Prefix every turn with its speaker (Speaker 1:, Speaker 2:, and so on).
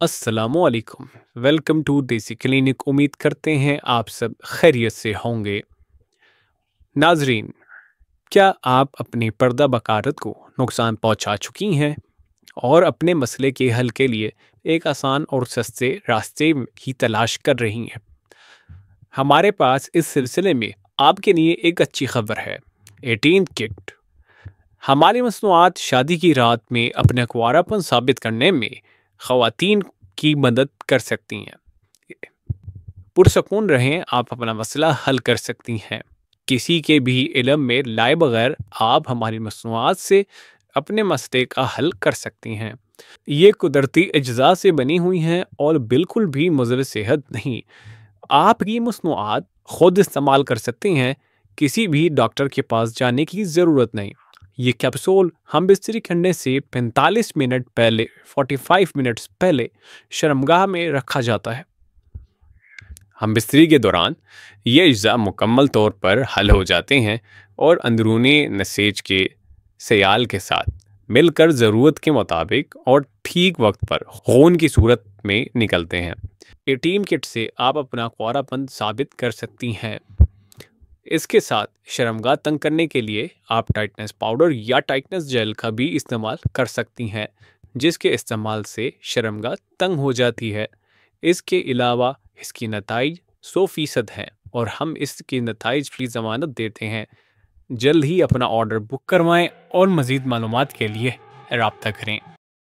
Speaker 1: अस्सलामुअलैकुम। Welcome to देसी clinic. उम्मीद करते हैं आप सब खैरियत से होंगे। नाजरीन, क्या आप अपनी पर्दा बकारत को नुकसान पहुंचा चुकी हैं और अपने मसले के हल के लिए एक आसान और सस्ते रास्ते की तलाश कर रही हैं? हमारे पास इस सिलसिले में आपके लिए एक अच्छी खबर है। 18 किट हमारी मसनूआत शादी की रात में अपना कुंवारापन साबित करने में ख़वातीन की मदद कर सकती हैं। पुरसकून रहें, आप अपना मसला हल कर सकती हैं। किसी के भी इल्म में लाए बगैर आप हमारी मसनूआत से अपने मसले का हल कर सकती हैं। ये कुदरती अज्जा से बनी हुई हैं और बिल्कुल भी मुज़र सेहत नहीं। आप ये मसनूआत खुद इस्तेमाल कर सकते हैं, किसी भी डॉक्टर के पास जाने की ज़रूरत नहीं। ये कैप्सूल हम बिस्तरी करने से 45 मिनट पहले 45 मिनट्स पहले शर्मगाह में रखा जाता है। हम बिस्तरी के दौरान ये अज्जा मुकम्मल तौर पर हल हो जाते हैं और अंदरूनी नसेज के सयाल के साथ मिलकर ज़रूरत के मुताबिक और ठीक वक्त पर खून की सूरत में निकलते हैं। 18 किट से आप अपना कुंवारापन साबित कर सकती हैं। इसके साथ शर्मगाह तंग करने के लिए आप टाइटनेस पाउडर या टाइटनेस जेल का भी इस्तेमाल कर सकती हैं, जिसके इस्तेमाल से शर्मगाह तंग हो जाती है। इसके अलावा इसकी नताइज 100% हैं और हम इसकी नताइज की ज़मानत देते हैं। जल्द ही अपना ऑर्डर बुक करवाएं और मज़ीद मालूमात के लिए रब्ता करें।